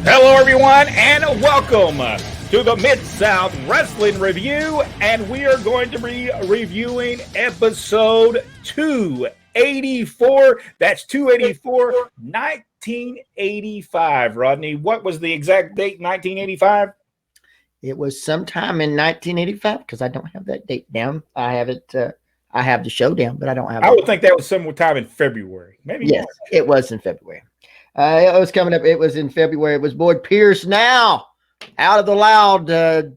Hello, everyone, and welcome to the Mid-South Wrestling Review, and we are going to be reviewing episode 284. That's 284, 1985. Rodney, what was the exact date, 1985? It was sometime in 1985, because I don't have that date down. I have it. I have the show down, but I don't have it. I would think that was sometime in February. Maybe yes, March. It was in February. It was coming up. It was in February. It was Boyd Pierce now out of the loud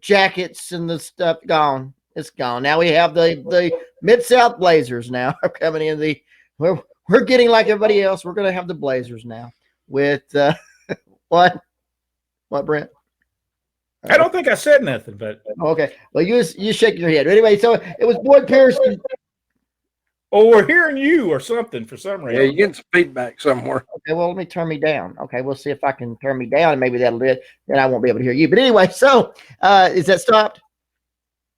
jackets and the stuff gone. It's gone. Now we have the Mid-South Blazers now coming in. We're getting like everybody else. We're going to have the Blazers now with what, Brent? I don't think I said nothing, but okay. Well, you shake your head anyway. So it was Boyd Pierce. Oh, we're hearing you or something for some reason. Yeah, you're getting some feedback somewhere. Okay, well, let me turn me down. Okay, we'll see if I can turn me down, and maybe that'll do it. Then I won't be able to hear you. But anyway, so is that stopped?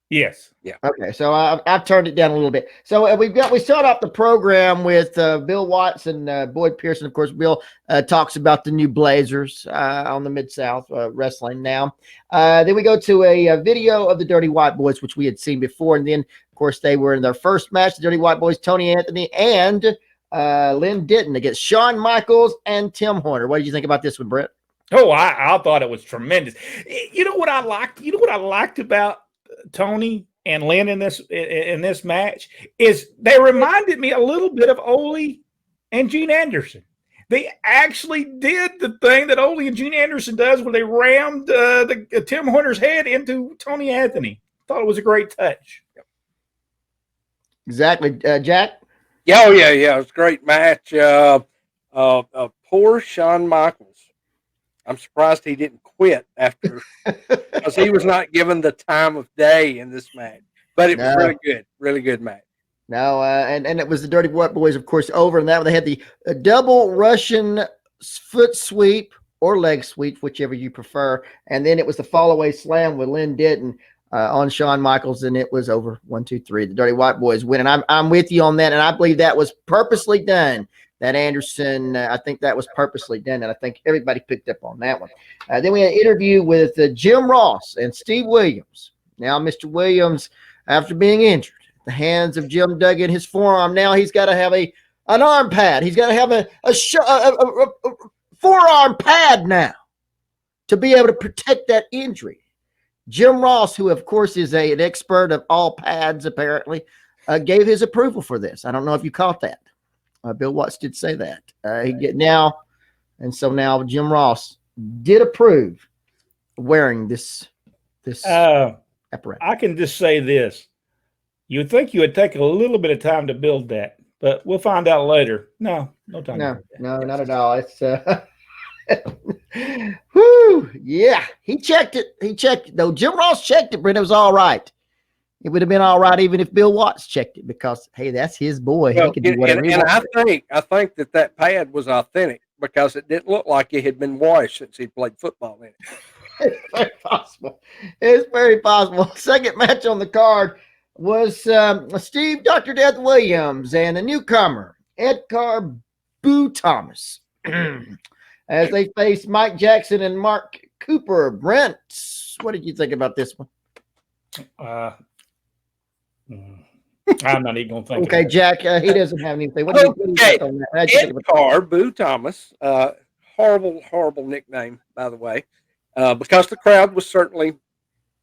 Yes. Yeah. Okay, so I've turned it down a little bit. So we start off the program with Bill Watts and Boyd Pierce. Of course, Bill talks about the new Blazers on the Mid-South Wrestling now. Then we go to a video of the Dirty White Boys, which we had seen before. And then, of course, they were in their first match, the Dirty White Boys, Tony Anthony and Lynn Denton against Shawn Michaels and Tim Horner. What did you think about this one, Brett? Oh, I thought it was tremendous. You know what I liked? You know what I liked about Tony and Lynn in this match is they reminded me a little bit of Ole and Gene Anderson. They actually did the thing that Ole and Gene Anderson does when they rammed Tim Horner's head into Tony Anthony. Thought it was a great touch. Exactly, Jack. Yeah, it was a great match. Poor Shawn Michaels. I'm surprised he didn't quit after because he was not given the time of day in this match. But it was really good match. No, and it was the Dirty White Boys, of course, over. And that they had the double Russian foot sweep or leg sweep, whichever you prefer. And then it was the fall-away slam with Lynn Denton on Shawn Michaels, and it was over 1, 2, 3. The Dirty White Boys win. And I'm with you on that, and I believe that was purposely done. That Anderson, I think that was purposely done, and I think everybody picked up on that one. Then we had an interview with Jim Ross and Steve Williams. Now, Mr. Williams, after being injured, the hands of Jim dug in his forearm. Now he's got to have an arm pad. He's got to have a forearm pad now to be able to protect that injury. Jim Ross, who, of course, is an expert of all pads, apparently, gave his approval for this. I don't know if you caught that. Bill Watts did say that. So now Jim Ross did approve wearing this apparatus. I can just say this. You'd think you would take a little bit of time to build that, but we'll find out later. No time. No, not at all. It's whoo, yeah. He checked it. Though Jim Ross checked it, but it was all right. It would have been all right even if Bill Watts checked it because, hey, that's his boy. Well, he could do whatever he wants. I think that pad was authentic because it didn't look like it had been washed since he played football in it. It's very possible. It's very possible. Second match on the card was Steve Dr. Death Williams and a newcomer, Edgar Boo Thomas, as they faced Mike Jackson and Mark Cooper. Brent, what did you think about this one? I'm not even going to think. Okay, Jack, he doesn't have anything. What do you think on that? Edgar Boo Thomas, horrible nickname, by the way, because the crowd was certainly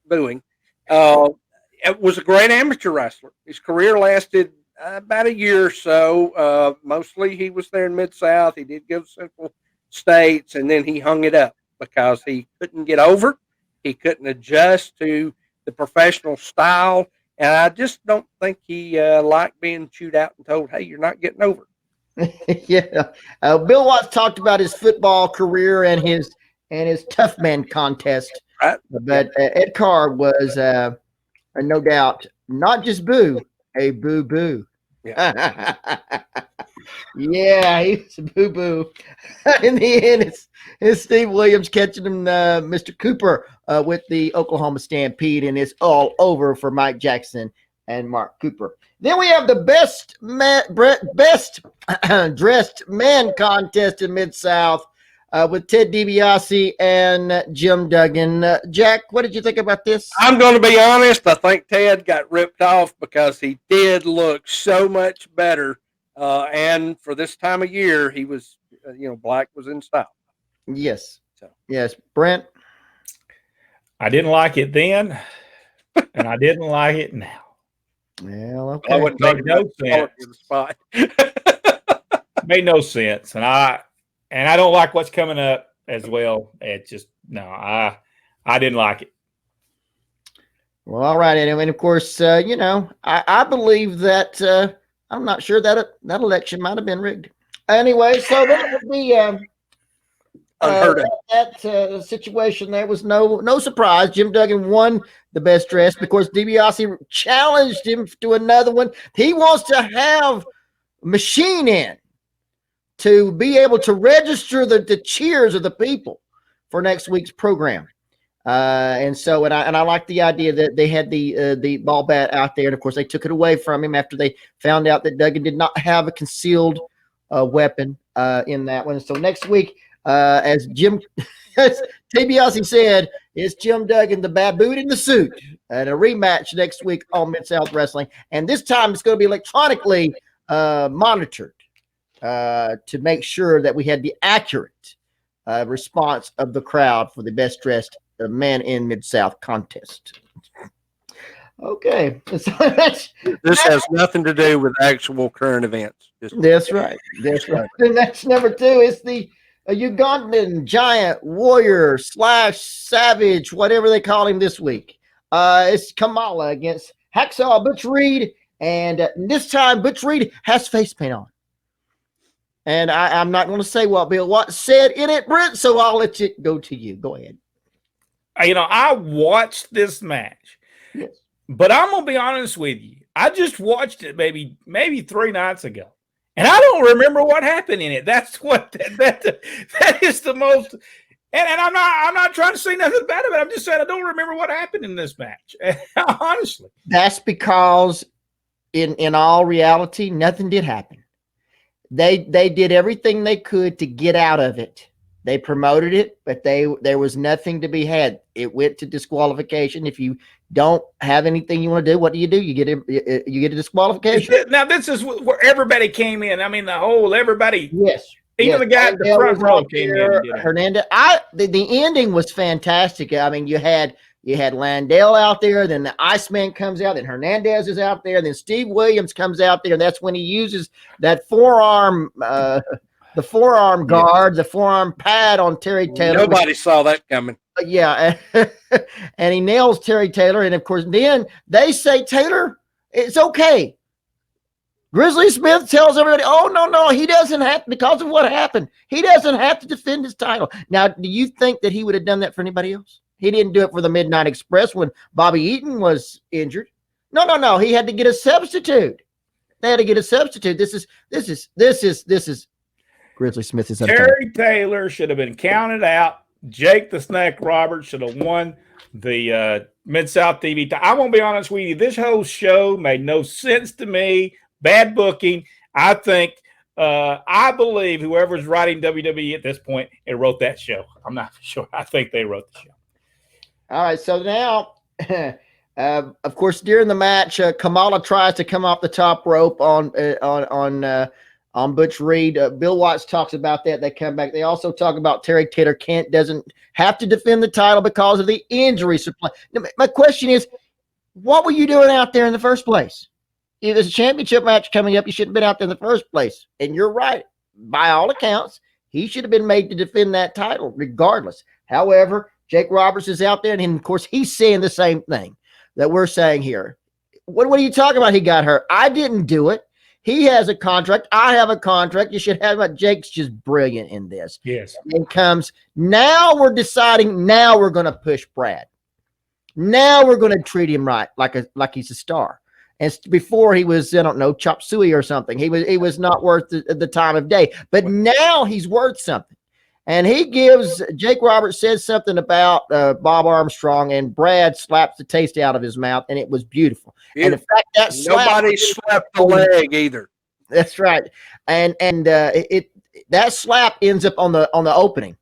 booing. It was a great amateur wrestler. His career lasted about a year or so. Mostly he was there in Mid-South. He did go to Central States, and then he hung it up because he couldn't get over. He couldn't adjust to the professional style. And I just don't think he liked being chewed out and told, hey, you're not getting over. Yeah. Bill Watts talked about his football career and his tough man contest. Right. But Ed Carr was, no doubt, not just boo, a boo-boo. Yeah. Yeah, he was a boo-boo. In the end, it's Steve Williams catching him, Mr. Cooper, with the Oklahoma Stampede, and it's all over for Mike Jackson and Mark Cooper. Then we have the best dressed man contest in Mid-South. with Ted DiBiase and Jim Duggan. Jack, what did you think about this? I'm going to be honest. I think Ted got ripped off because he did look so much better. And for this time of year, he was, black was in style. Yes. So. Yes. Brent? I didn't like it then, and I didn't like it now. Well, okay. I wouldn't Made no sense. the spot. Made no sense, and I don't like what's coming up as well. It just I didn't like it. Well, all right, and of course, I believe that I'm not sure that election might have been rigged. Anyway, so that would be Unheard of. that situation. There was no surprise. Jim Duggan won the best dress because DiBiase challenged him to another one. He wants to have Machine in to be able to register the cheers of the people for next week's program. And I like the idea that they had the ball bat out there, and of course they took it away from him after they found out that Duggan did not have a concealed weapon in that one. So next week, as DiBiase said, it's Jim Duggan, the baboon in the suit, and a rematch next week on Mid-South Wrestling. And this time it's going to be electronically monitored to make sure that we had the accurate response of the crowd for the best dressed man in Mid-South contest. Okay. So This has nothing to do with actual current events. That's right. That's right. And that's number 2. It's the Ugandan giant warrior / savage, whatever they call him this week. It's Kamala against Hacksaw Butch Reed. And this time, Butch Reed has face paint on. And I'm not going to say what Bill Watts said in it, Brent, so I'll let it go to you. Go ahead. I watched this match, Yes. but I'm going to be honest with you. I just watched it maybe 3 nights ago, and I don't remember what happened in it. That's what that is the most. And I'm not trying to say nothing bad about it. I'm just saying I don't remember what happened in this match. Honestly, that's because in all reality, nothing did happen. They did everything they could to get out of it. They promoted it, but there was nothing to be had. It went to disqualification. If you don't have anything you want to do, what do? You get a disqualification. Now this is where everybody came in. I mean, everybody. Yes. Even the guy at the front row came in. Hernandez. The ending was fantastic. I mean, you had Landell out there, then the Iceman comes out, then Hernandez is out there, then Steve Williams comes out there, and that's when he uses that forearm, the forearm guard, the forearm pad on Terry Taylor. Nobody saw that coming. Yeah, and he nails Terry Taylor, and of course, then they say, Taylor, it's okay. Grizzly Smith tells everybody, oh, no, he doesn't have to, because of what happened. He doesn't have to defend his title. Now, do you think that he would have done that for anybody else? He didn't do it for the Midnight Express when Bobby Eaton was injured. No. He had to get a substitute. They had to get a substitute. This is Grizzly Smith is Terry Taylor should have been counted out. Jake the Snake Roberts should have won the Mid-South TV. I'm going to be honest with you. This whole show made no sense to me. Bad booking. I think, I believe whoever's writing WWE at this point, it wrote that show. I'm not sure. I think they wrote the show. All right. So now, of course, during the match, Kamala tries to come off the top rope on Butch Reed. Bill Watts talks about that. They come back. They also talk about Terry Taylor doesn't have to defend the title because of the injury supply. My question is, what were you doing out there in the first place? If there's a championship match coming up, you shouldn't have been out there in the first place. And you're right. By all accounts, he should have been made to defend that title regardless. However, Jake Roberts is out there, and of course, he's saying the same thing that we're saying here. What are you talking about? He got hurt. I didn't do it. He has a contract. I have a contract. You should have it. Jake's just brilliant in this. Yes. And comes, now we're deciding, now we're going to push Brad. Now we're going to treat him right, like he's a star. And before he was, I don't know, chop suey or something. He was not worth the time of day. But now he's worth something. And Jake Roberts says something about Bob Armstrong, and Brad slaps the taste out of his mouth, and it was beautiful. And in fact, that nobody slapped the leg either. That's right. And that slap ends up on the opening.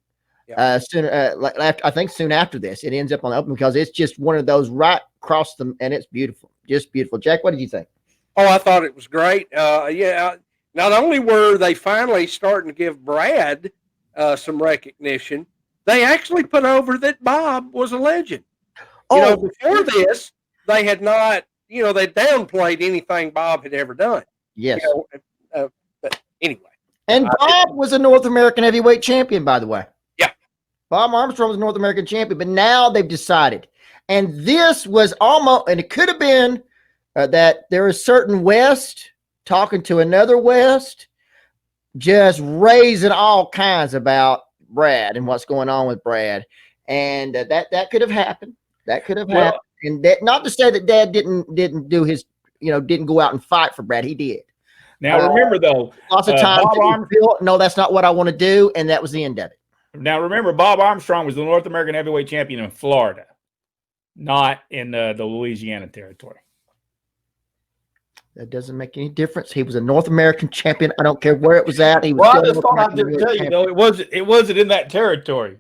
I think soon after this, it ends up on the open because it's just one of those right across them, and it's beautiful, just beautiful. Jack, what did you think? Oh, I thought it was great. Not only were they finally starting to give Brad some recognition, they actually put over that Bob was a legend. Before this, they had not, they downplayed anything Bob had ever done. Yes. But anyway. And Bob was a North American heavyweight champion, by the way. Yeah. Bob Armstrong was a North American champion, but now they've decided. And this was almost, and it could have been that there is certain West talking to another West, just raising all kinds about Brad and what's going on with Brad. And that could have happened. That could have happened. And that, not to say that Dad didn't do his, didn't go out and fight for Brad. He did. Now remember though, lots of times no, that's not what I want to do, and that was the end of it. Now remember, Bob Armstrong was the North American heavyweight champion in Florida, not in the Louisiana territory. That doesn't make any difference. He was a North American champion. I don't care where it was at. He was. Well, I just thought I'd tell you though, it wasn't in that territory.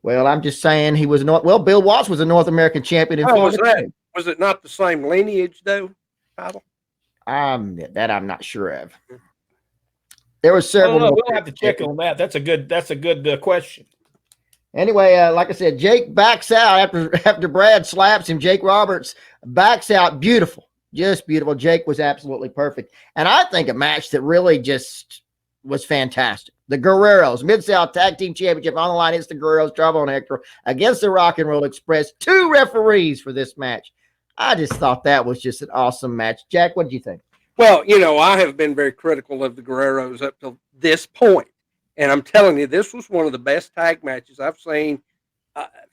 Well, I'm just saying he was not. Well, Bill Watts was a North American champion in Florida. Was it not the same lineage though, title? That I'm not sure of. There were several. We'll have to check on that. That's a good question. Anyway, like I said, Jake backs out after Brad slaps him. Jake Roberts backs out. Beautiful, just beautiful. Jake was absolutely perfect, and I think a match that really just was fantastic. The Guerreros Mid-South Tag Team Championship on the line. It's the Guerreros, Chavo and Hector against the Rock and Roll Express. 2 referees for this match. I just thought that was just an awesome match. Jack, what did you think? Well, I have been very critical of the Guerreros up to this point. And I'm telling you, this was one of the best tag matches I've seen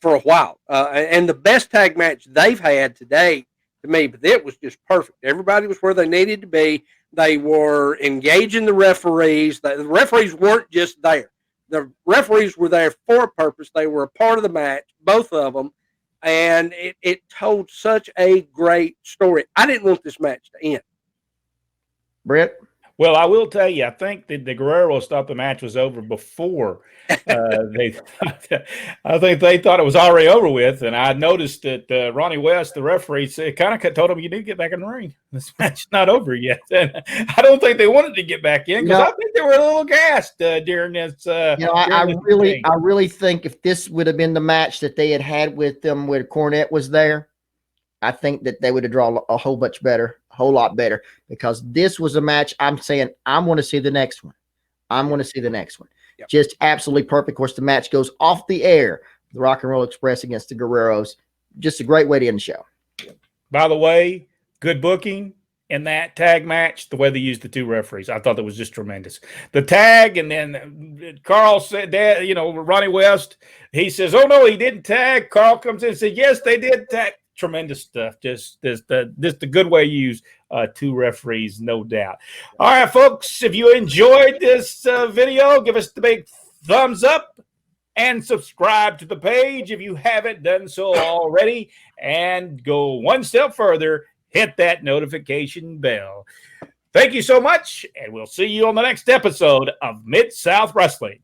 for a while. And the best tag match they've had today, to me, but it was just perfect. Everybody was where they needed to be. They were engaging the referees. The referees weren't just there. The referees were there for a purpose. They were a part of the match, both of them. And it told such a great story. I didn't want this match to end. Brett? Well, I will tell you, I think that the Guerreros thought the match was over before I think they thought it was already over with. And I noticed that Ronnie West, the referee, kind of told him, you need to get back in the ring. This match is not over yet. And I don't think they wanted to get back in because I think they were a little gassed during this. I really think if this would have been the match that they had with them when Cornette was there, I think that they would have drawn a whole lot better, because this was a match I'm saying I want to see the next one. Yep. Just absolutely perfect. Of course, the match goes off the air. The Rock and Roll Express against the Guerreros. Just a great way to end the show. By the way, good booking in that tag match, the way they used the 2 referees. I thought that was just tremendous. The tag, and then Carl said that, Ronnie West, he says, oh, no, he didn't tag. Carl comes in and says, yes, they did tag. Tremendous stuff. Just the good way you use 2 referees, no doubt. All right, folks, if you enjoyed this video, give us the big thumbs up and subscribe to the page if you haven't done so already. And go one step further, hit that notification bell. Thank you so much, and we'll see you on the next episode of Mid-South Wrestling.